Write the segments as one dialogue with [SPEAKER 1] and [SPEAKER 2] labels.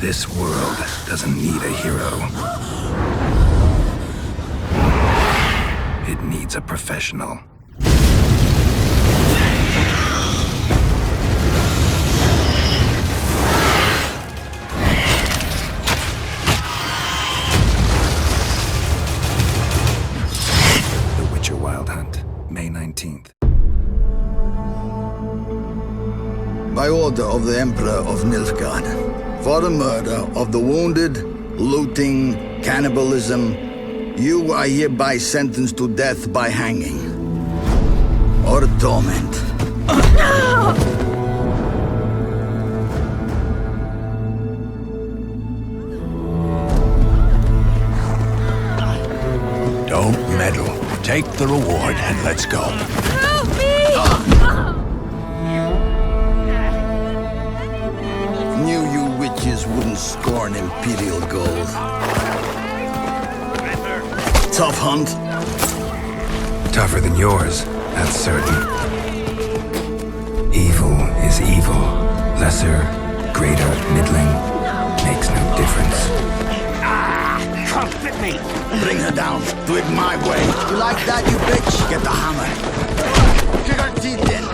[SPEAKER 1] This world doesn't need a hero. It needs a professional. The Witcher Wild Hunt, May 19th.
[SPEAKER 2] By order of the Emperor of Nilfgaard, for the murder of the wounded, looting, cannibalism, you are hereby sentenced to death by hanging or torment.
[SPEAKER 1] Don't meddle. Take the reward and let's go.
[SPEAKER 3] Help me!
[SPEAKER 2] Knew you witches wouldn't scorn imperial gold. Tough hunt.
[SPEAKER 1] Tougher than yours, that's certain. Evil is evil. Lesser, greater, middling, makes no difference.
[SPEAKER 4] Can't fit me!
[SPEAKER 2] Bring her down. Do it my way. You like that, you bitch? Get the hammer. Kick her teeth in.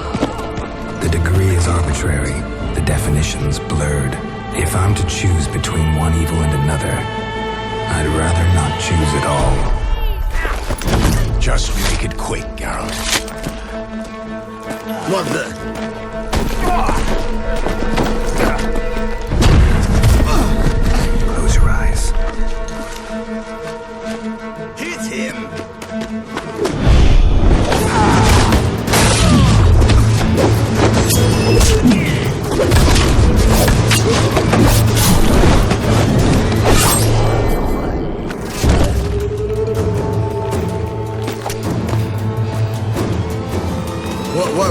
[SPEAKER 1] The degree is arbitrary, the definition's blurred. If I'm to choose between one evil and another, I'd rather not choose at all. Just make it quick, Geralt.
[SPEAKER 2] What the?
[SPEAKER 1] Close your eyes.
[SPEAKER 2] Hit him.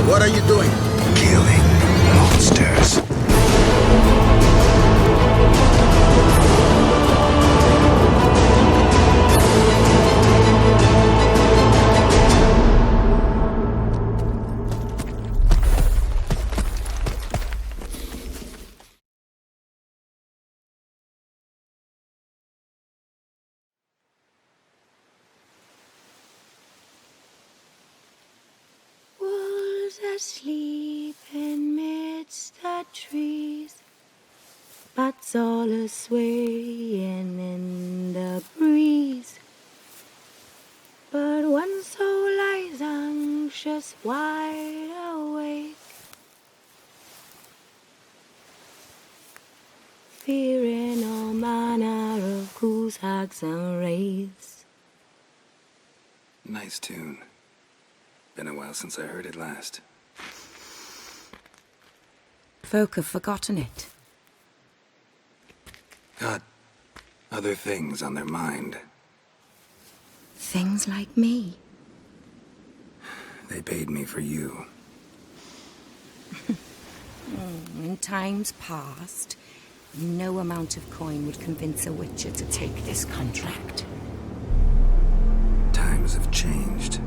[SPEAKER 2] What are you doing?
[SPEAKER 1] Killing monsters.
[SPEAKER 3] Asleep amidst the trees, bats all a swaying in the breeze. But one soul lies anxious, wide awake, fearing all manner of ghouls, hags, and wraiths.
[SPEAKER 1] Nice tune. Been a while since I heard it last.
[SPEAKER 3] Folk have forgotten it.
[SPEAKER 1] Got other things on their mind.
[SPEAKER 3] Things like me.
[SPEAKER 1] They paid me for you.
[SPEAKER 3] In times past, no amount of coin would convince a witcher to take this contract.
[SPEAKER 1] Times have changed.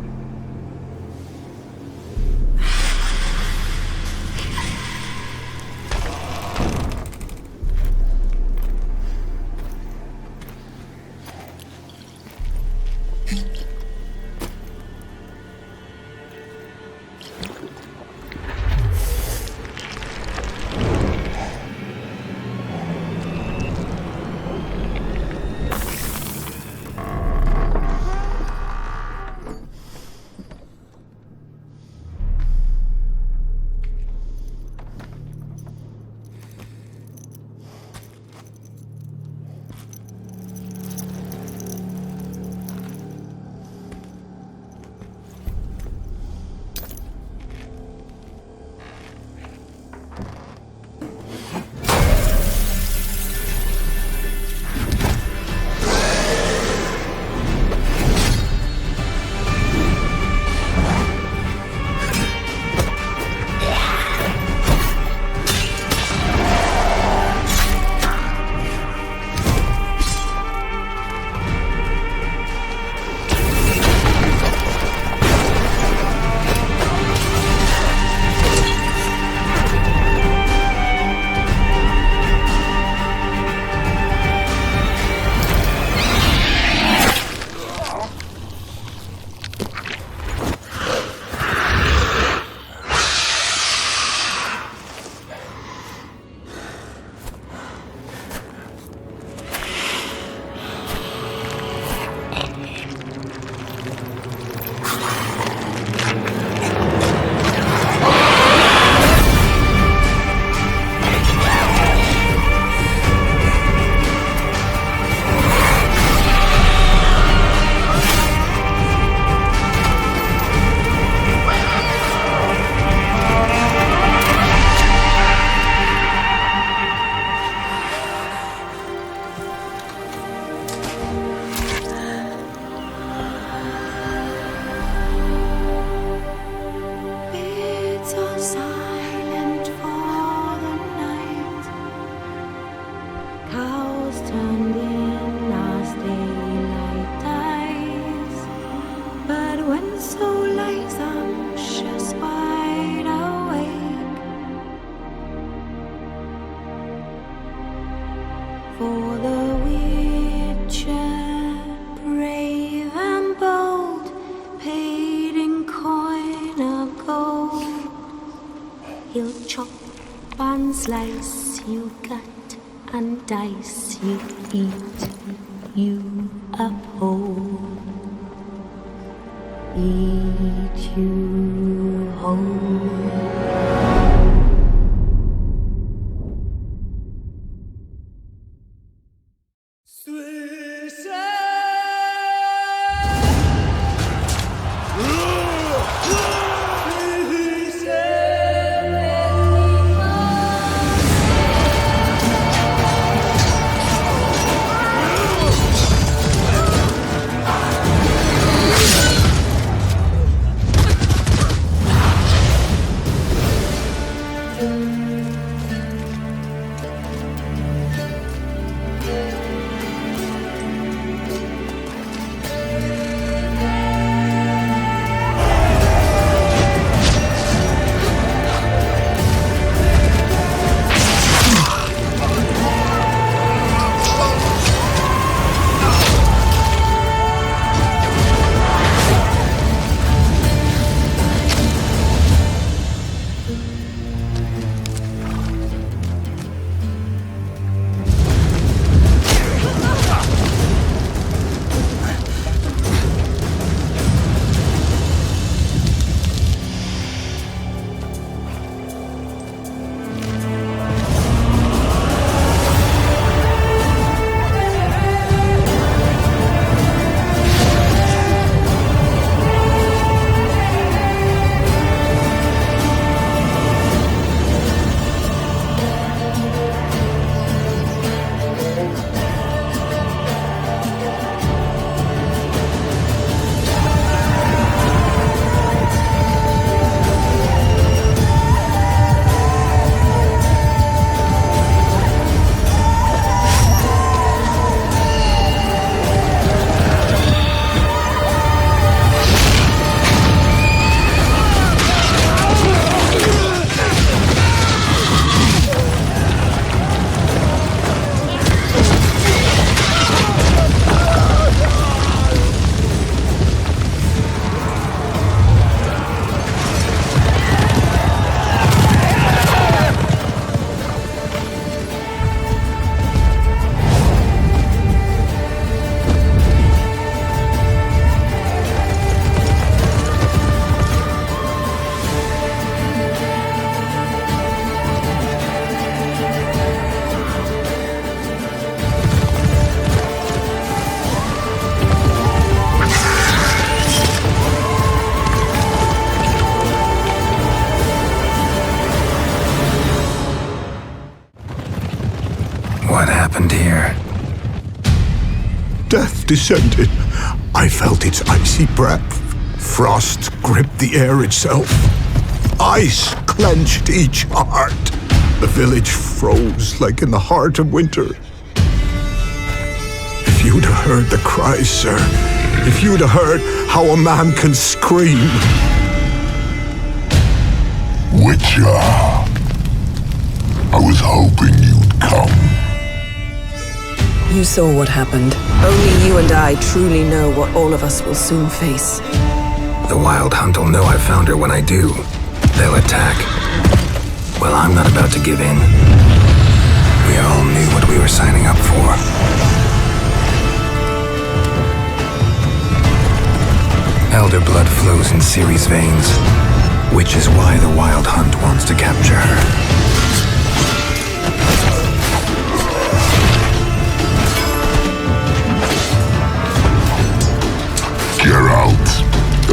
[SPEAKER 5] turned in as daylight dies. But when soul lies anxious wide awake, for the Witcher, brave and bold, paid in coin of gold. He'll chop and slice you gut and dice you, eat you up whole, eat you whole.
[SPEAKER 1] What happened here?
[SPEAKER 6] Death descended. I felt its icy breath. Frost gripped the air itself. Ice clenched each heart. The village froze like in the heart of winter. If you'd have heard the cries, sir, if you'd have heard how a man can scream.
[SPEAKER 7] Witcher, I was hoping you'd come.
[SPEAKER 8] You saw what happened. Only you and I truly know what all of us will soon face.
[SPEAKER 1] The Wild Hunt will know I found her when I do. They'll attack. Well, I'm not about to give in. We all knew what we were signing up for. Elder blood flows in Ciri's veins, which is why the Wild Hunt wants to capture her.
[SPEAKER 7] Geralt,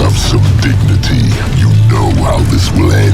[SPEAKER 7] have some dignity. You know how this will end.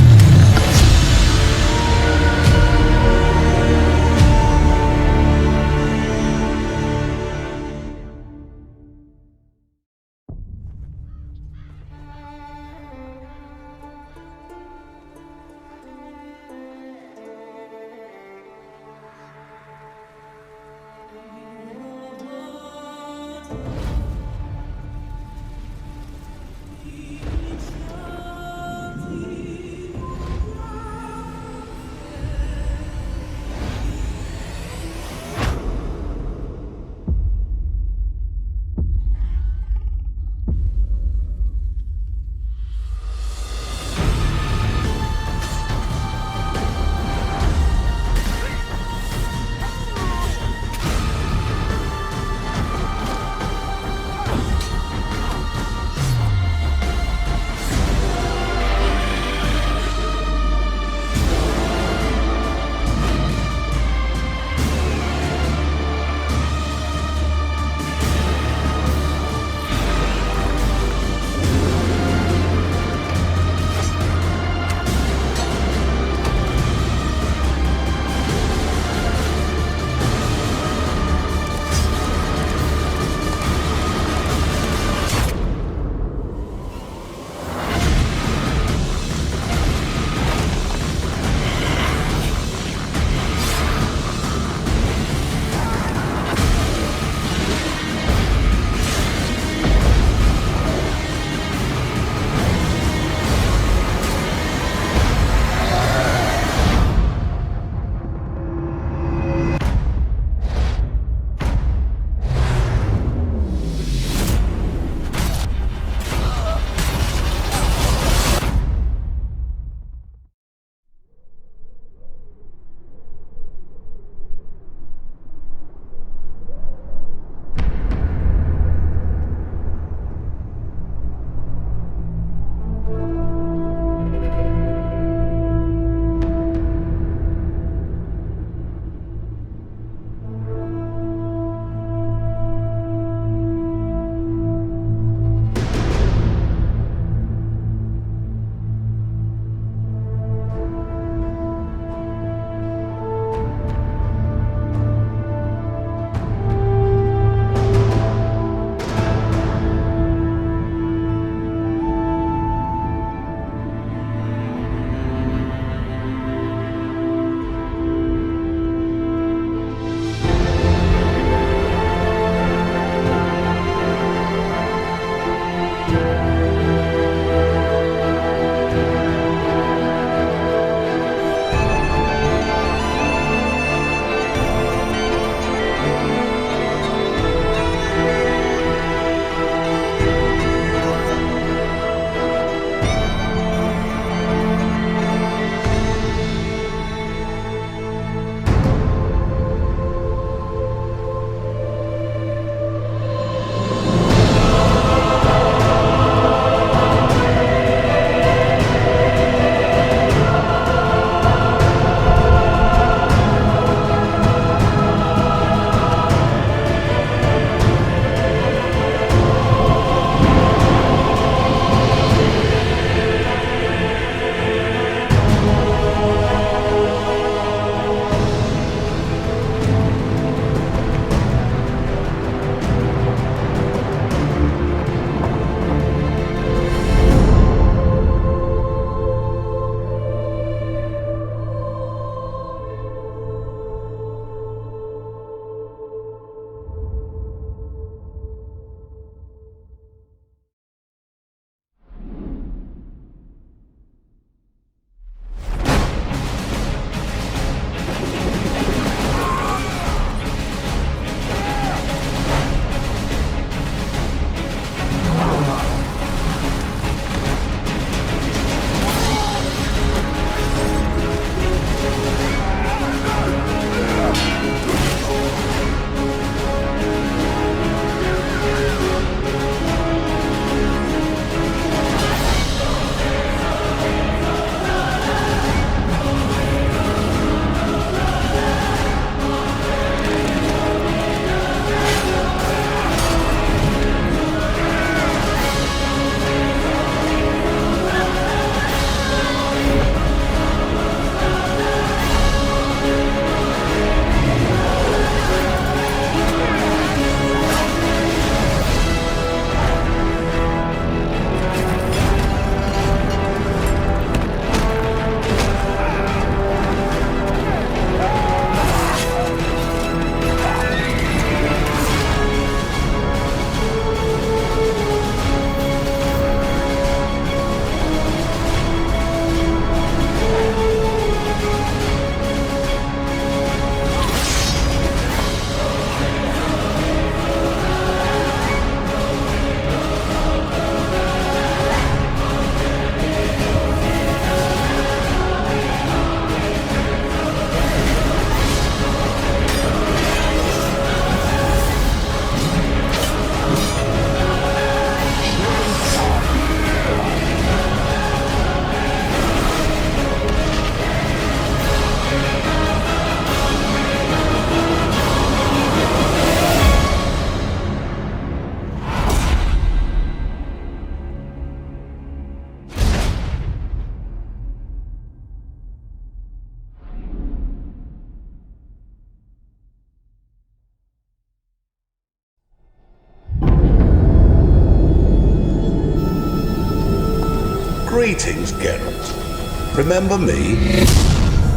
[SPEAKER 9] Greetings, Geralt. Remember me?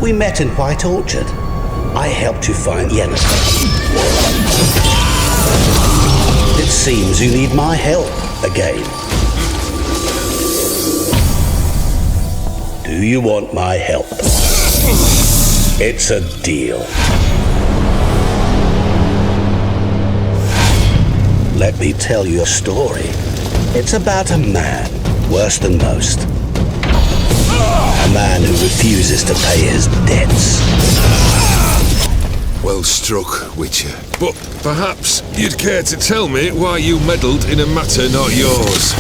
[SPEAKER 9] We met in White Orchard. I helped you find Yennefer. It seems you need my help again. Do you want my help? It's a deal. Let me tell you a story. It's about a man, worse than most. A man who refuses to pay his debts.
[SPEAKER 10] Well struck, Witcher. But perhaps you'd care to tell me why you meddled in a matter not yours.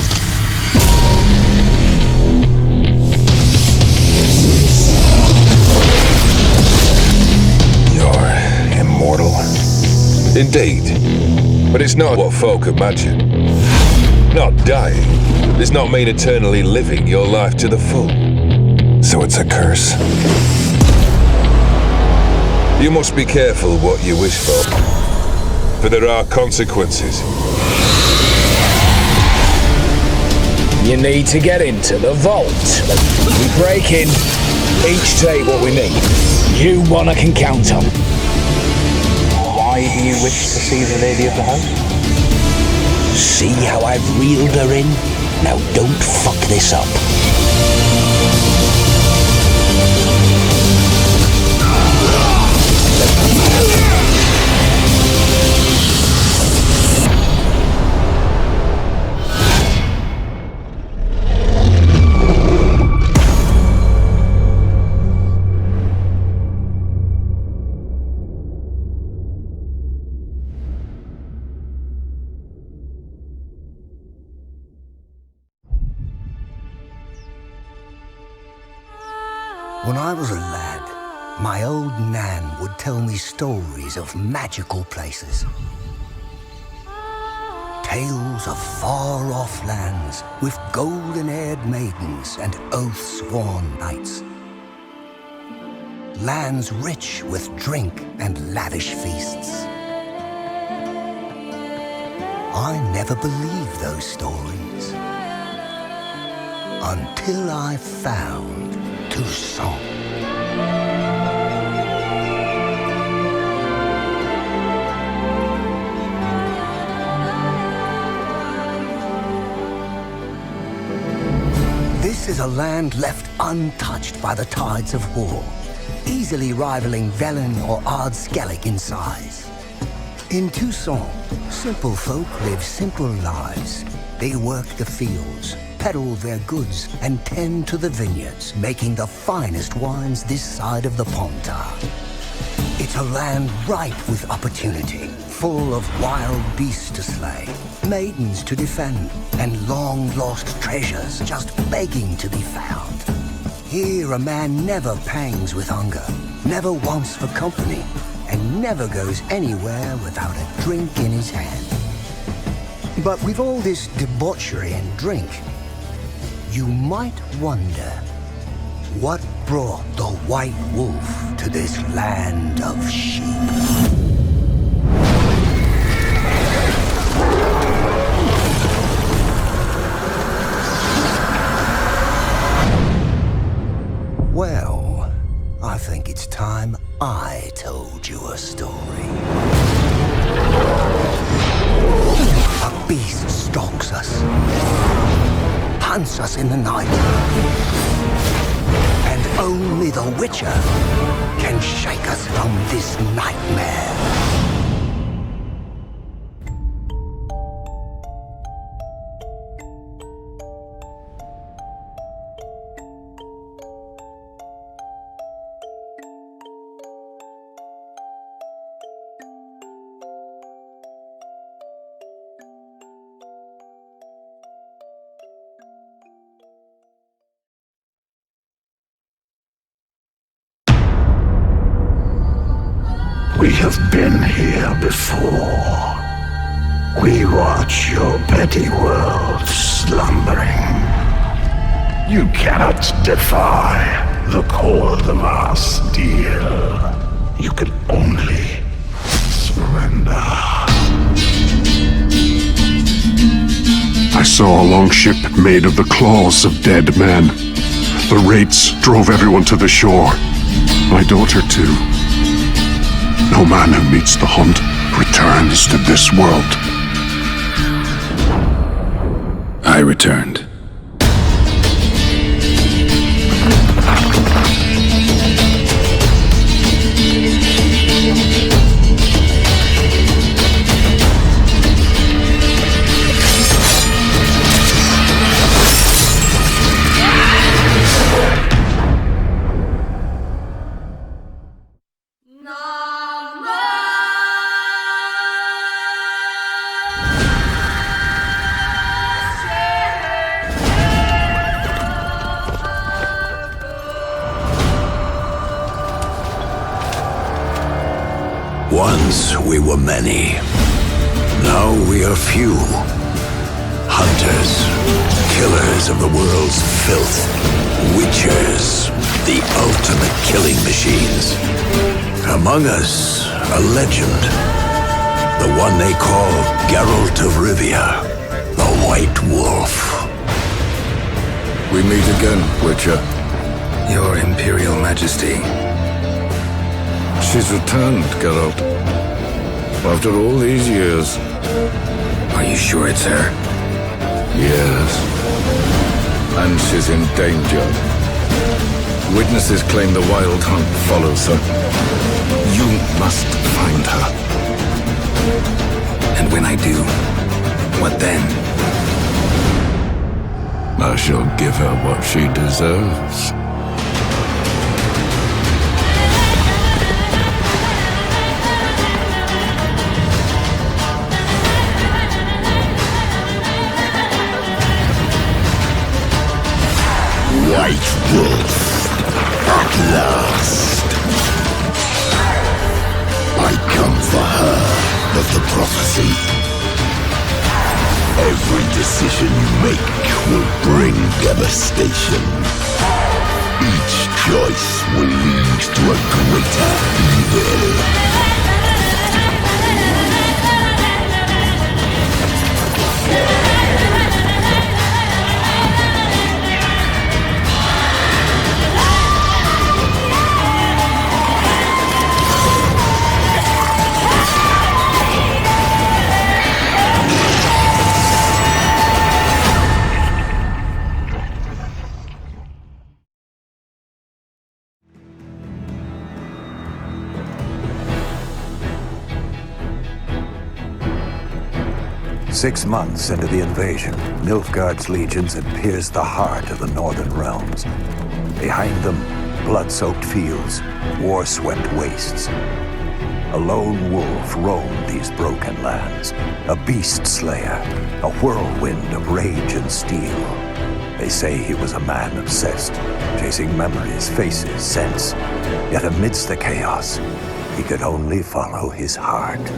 [SPEAKER 1] You're immortal?
[SPEAKER 10] Indeed. But it's not what folk imagine. Not dying does not mean eternally living your life to the full.
[SPEAKER 1] So it's a curse?
[SPEAKER 10] You must be careful what you wish for there are consequences.
[SPEAKER 11] You need to get into the vault. We break in, each take what we need. You one I can count on.
[SPEAKER 12] Why do you wish to see the lady of the house?
[SPEAKER 9] See how I've reeled her in? Now don't fuck this up.
[SPEAKER 13] When I was a lad, my old Nan would tell me stories of magical places. Tales of far-off lands with golden-haired maidens and oath-sworn knights. Lands rich with drink and lavish feasts. I never believed those stories until I found Tucson. This is a land left untouched by the tides of war, easily rivaling Velen or Ardskellig in size. In Tucson, simple folk live simple lives. They work the fields, peddle their goods, and tend to the vineyards, making the finest wines this side of the Pontar. It's a land ripe with opportunity, full of wild beasts to slay, maidens to defend, and long-lost treasures just begging to be found. Here a man never pangs with hunger, never wants for company, and never goes anywhere without a drink in his hand. But with all this debauchery and drink, you might wonder what brought the White Wolf to this land of sheep. Well, I think it's time I told you a story. A beast stalks us, hunts us in the night, and only the Witcher can shake us from this nightmare.
[SPEAKER 7] We have been here before. We watch your petty world slumbering. You cannot defy the cold of our steel. You can only surrender. I saw a longship made of the claws of dead men. The wraiths drove everyone to the shore. My daughter, too. No man who meets the hunt returns to this world.
[SPEAKER 1] I returned.
[SPEAKER 14] Once we were many. Now we are few. Hunters, killers of the world's filth. Witchers, the ultimate killing machines. Among us, a legend. The one they call Geralt of Rivia, the White Wolf.
[SPEAKER 2] We meet again, Witcher.
[SPEAKER 1] Your Imperial Majesty.
[SPEAKER 2] She's returned, Geralt. After all these years.
[SPEAKER 1] Are you sure it's her?
[SPEAKER 2] Yes. And she's in danger. Witnesses claim the Wild Hunt follows her. You must find her.
[SPEAKER 1] And when I do, what then?
[SPEAKER 2] I shall give her what she deserves.
[SPEAKER 7] White Wolf, at last. I come for her of the prophecy. Every decision you make will bring devastation. Each choice will lead to a greater evil.
[SPEAKER 15] Six months into the invasion, Nilfgaard's legions had pierced the heart of the northern realms. Behind them, blood-soaked fields, war-swept wastes. A lone wolf roamed these broken lands, a beast slayer, a whirlwind of rage and steel. They say he was a man obsessed, chasing memories, faces, scents. Yet amidst the chaos, he could only follow his heart.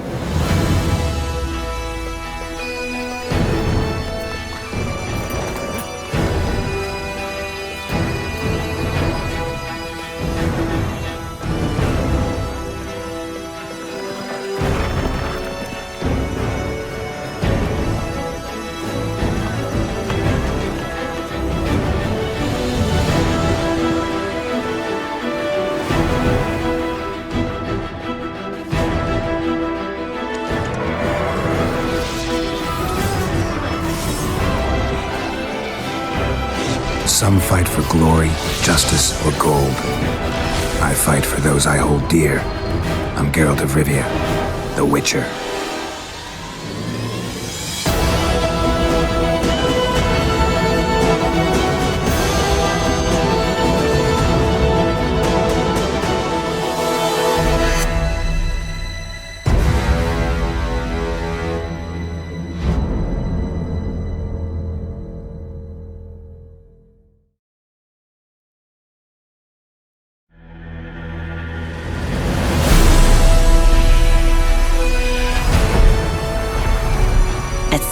[SPEAKER 1] Some fight for glory, justice, or gold. I fight for those I hold dear. I'm Geralt of Rivia, the Witcher.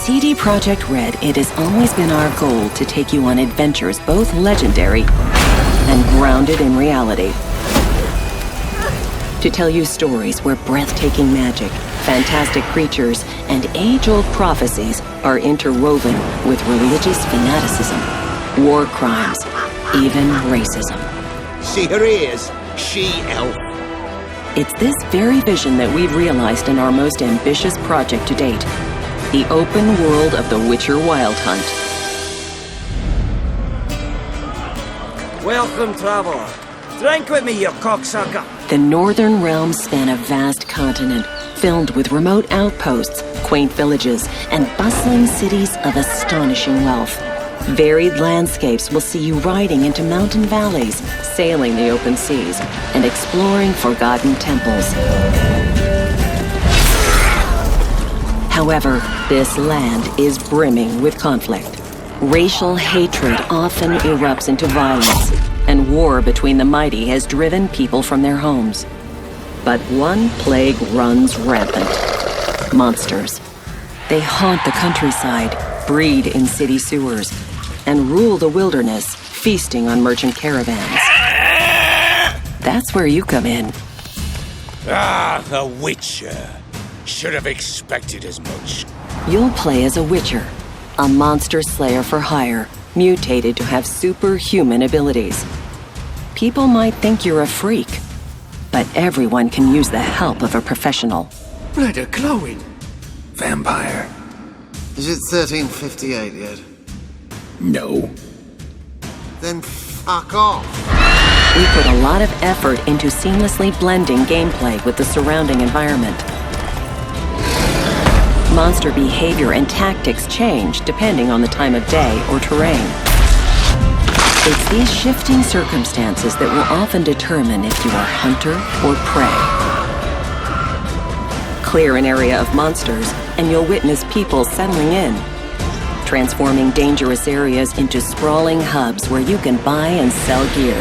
[SPEAKER 16] CD Projekt Red, it has always been our goal to take you on adventures both legendary and grounded in reality. To tell you stories where breathtaking magic, Fantastic creatures and age-old prophecies are interwoven with religious fanaticism, war crimes, even racism.
[SPEAKER 17] See her ears, she-elf.
[SPEAKER 16] It's this very vision that we've realized in our most ambitious project to date, the open world of the Witcher Wild Hunt.
[SPEAKER 18] Welcome, traveler. Drink with me, you cocksucker.
[SPEAKER 16] The Northern Realms span a vast continent filled with remote outposts, quaint villages, and bustling cities of astonishing wealth. Varied landscapes will see you riding into mountain valleys, sailing the open seas, and exploring forgotten temples. However, this land is brimming with conflict. Racial hatred often erupts into violence, and war between the mighty has driven people from their homes. But one plague runs rampant: monsters. They haunt the countryside, breed in city sewers, and rule the wilderness, feasting on merchant caravans. That's where you come in.
[SPEAKER 17] Ah, the Witcher. Should have expected as much.
[SPEAKER 16] You'll play as a Witcher, a monster slayer for hire, mutated to have superhuman abilities. People might think you're a freak, but everyone can use the help of a professional.
[SPEAKER 17] Blood are glowing.
[SPEAKER 1] Vampire.
[SPEAKER 19] Is it 1358 yet?
[SPEAKER 1] No.
[SPEAKER 19] Then fuck off.
[SPEAKER 16] We put a lot of effort into seamlessly blending gameplay with the surrounding environment. Monster behavior and tactics change depending on the time of day or terrain. It's these shifting circumstances that will often determine if you are hunter or prey. Clear an area of monsters, and you'll witness people settling in, transforming dangerous areas into sprawling hubs where you can buy and sell gear.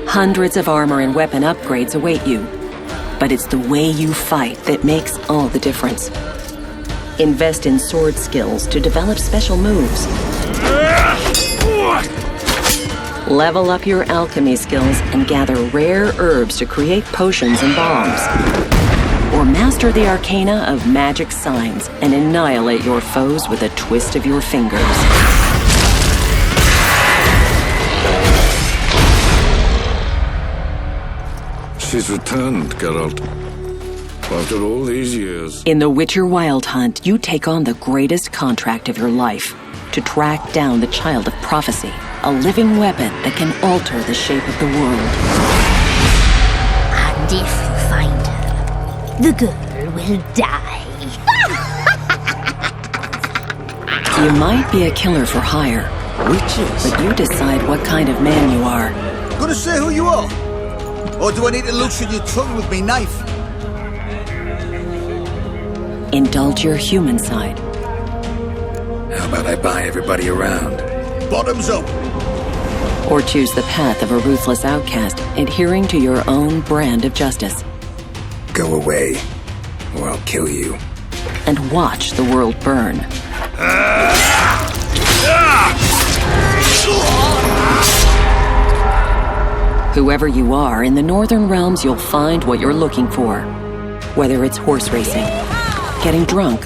[SPEAKER 16] Hundreds of armor and weapon upgrades await you, but it's the way you fight that makes all the difference. Invest in sword skills to develop special moves. Level up your alchemy skills and gather rare herbs to create potions and bombs. Or master the arcana of magic signs and annihilate your foes with a twist of your fingers.
[SPEAKER 20] She's returned, Geralt. After all these years.
[SPEAKER 16] In The Witcher Wild Hunt, you take on the greatest contract of your life, to track down the Child of Prophecy, a living weapon that can alter the shape of the world.
[SPEAKER 21] And if you find her, the girl will die.
[SPEAKER 16] You might be a killer for hire, witches, but you decide what kind of man you are.
[SPEAKER 2] Gonna say who you are? Or do I need to loosen your tongue with me knife?
[SPEAKER 16] Indulge your human side.
[SPEAKER 1] How about I buy everybody around?
[SPEAKER 2] Bottoms up!
[SPEAKER 16] Or choose the path of a ruthless outcast, adhering to your own brand of justice.
[SPEAKER 1] Go away, or I'll kill you.
[SPEAKER 16] And watch the world burn. Whoever you are, in the Northern Realms you'll find what you're looking for. Whether it's horse racing, getting drunk,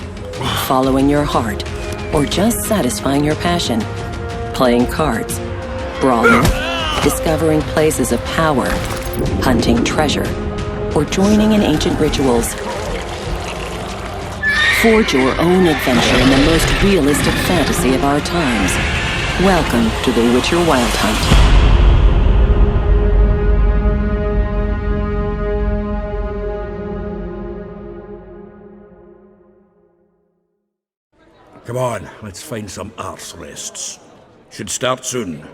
[SPEAKER 16] following your heart, or just satisfying your passion. Playing cards, brawling, discovering places of power, hunting treasure, or joining in ancient rituals. Forge your own adventure in the most realistic fantasy of our times. Welcome to The Witcher Wild Hunt.
[SPEAKER 17] Come on, let's find some arse rests. Should start soon.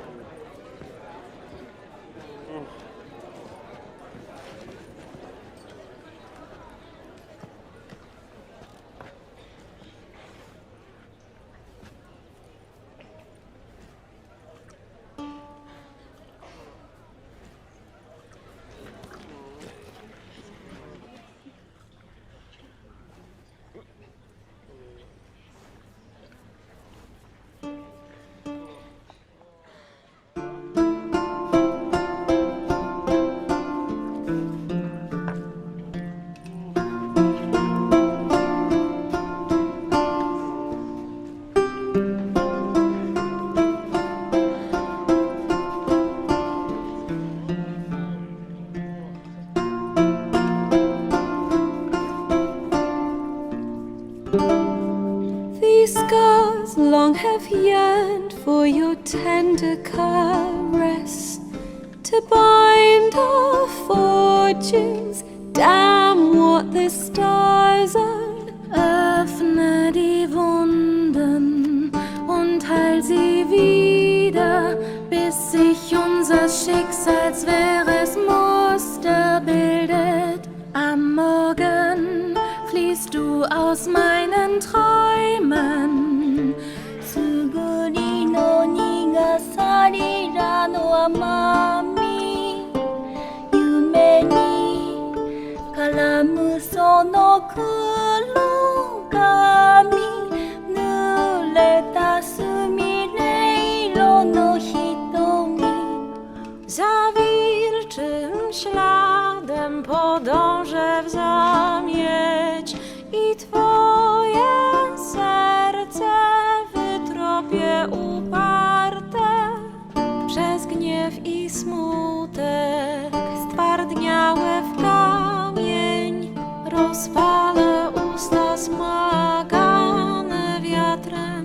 [SPEAKER 5] These scars long have yearned for your tender caress, to bind our fortunes. Damn what the stars are. Öffne die Wunden und heil sie wieder, bis sich unser Schicksalswehres Muster bildet. Am Morgen fließt du aus meinen Träumen. Suguri no nigasari ra no amami, yume ni karamu sono kurogami, nureta sumireiro no hitomi. Za wilczym śladem podążę w zamieć i twoje serce wytropię uparte. Przez gniew i smutek stwardniałe w kamień rozpalę usta smagane wiatrem.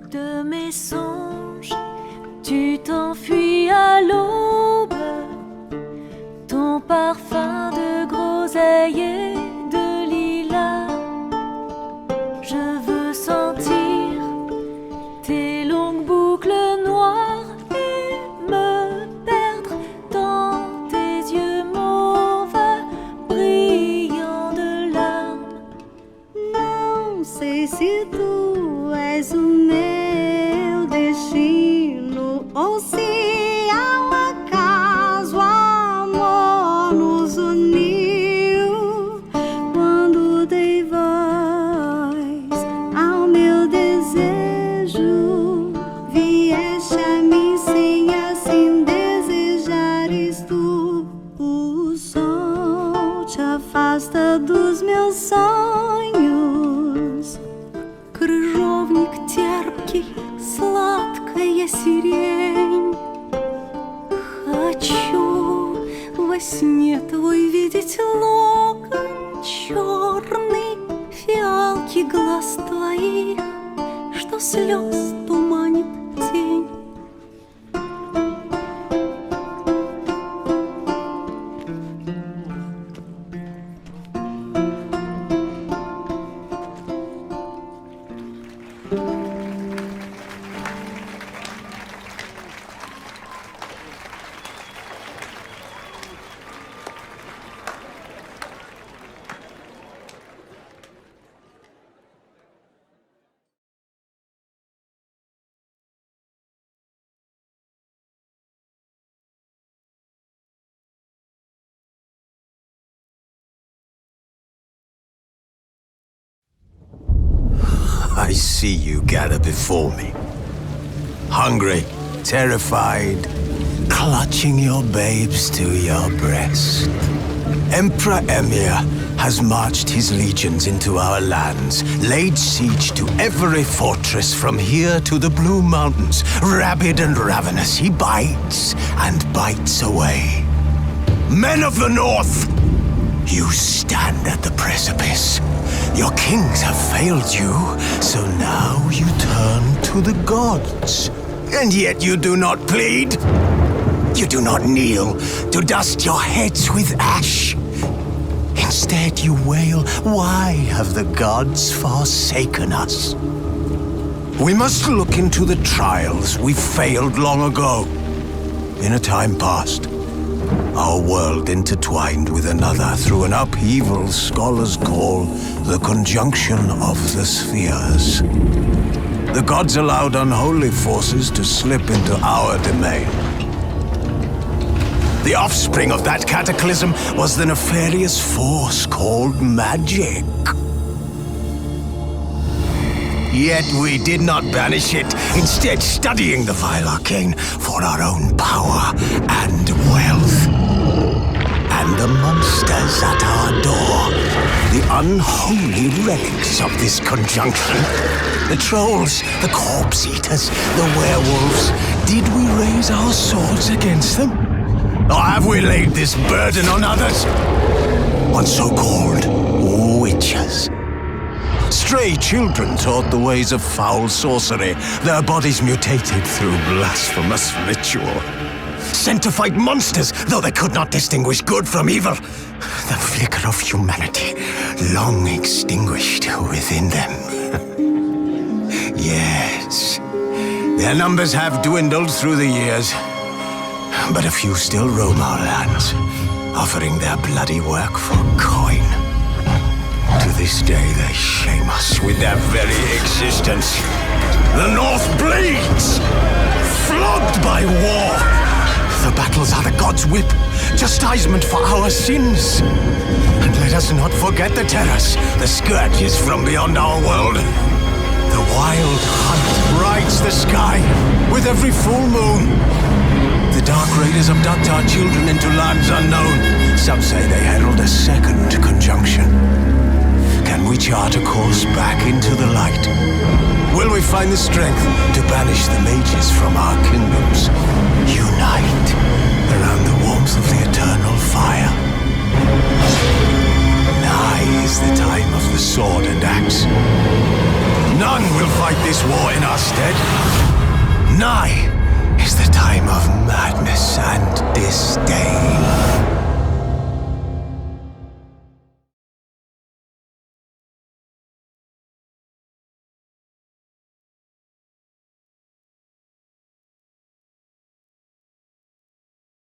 [SPEAKER 5] De mes songes, tu t'enfuis à l'aube, ton parfum de groseille et de lilas. Je veux sentir tes longues boucles noires et me perdre dans tes yeux mauves, brillants de larmes. Não sei se tu és o meu destino ou se ao acaso amor nos uniu. Quando dei voz ao meu desejo, vieste a mim sem assim desejares tu. O sol te afasta dos meus sonhos. Крыжовник терпкий, сладкая сирень. Хочу во сне твой видеть локон черный, фиалки глаз твоих, что слез туманит тень.
[SPEAKER 14] I see you gather before me. Hungry, terrified, clutching your babes to your breast. Emperor Emir has marched his legions into our lands, laid siege to every fortress from here to the Blue Mountains. Rabid and ravenous, he bites and bites away. Men of the North, you stand at the precipice. Your kings have failed you, so now you turn to the gods. And yet you do not plead. You do not kneel to dust your heads with ash. Instead you wail, why have the gods forsaken us? We must look into the trials we failed long ago. In a time past, our world intertwined with another through an upheaval scholars call the conjunction of the spheres. The gods allowed unholy forces to slip into our domain. The offspring of that cataclysm was the nefarious force called magic. Yet we did not banish it, instead studying the vile arcane for our own power and wealth. And the monsters at our door, the unholy relics of this conjunction, the trolls, the corpse eaters, the werewolves, did we raise our swords against them? Or have we laid this burden on others? On so-called witches?
[SPEAKER 6] Stray children taught the ways of foul sorcery, their bodies mutated through blasphemous ritual. Sent to fight monsters, though they could not distinguish good from evil. The flicker of humanity, long extinguished within them. Yes, their numbers have dwindled through the years, but a few still roam our lands, offering their bloody work for coin. To this day, they shame us with their very existence. The North bleeds, flogged by war. The battles are the gods' whip, chastisement for our sins. And let us not forget the terrors, the scourges from beyond our world. The wild hunt brights the sky with every full moon. The dark raiders abduct our children into lands unknown. Some say they herald a second conjunction. Can we chart a course back into the light? Will we find the strength to banish the mages from our kingdoms? Unite around the warmth of the eternal fire. Nigh is the time of the sword and axe. None will fight this war in our stead. Nigh is the time of madness and disdain.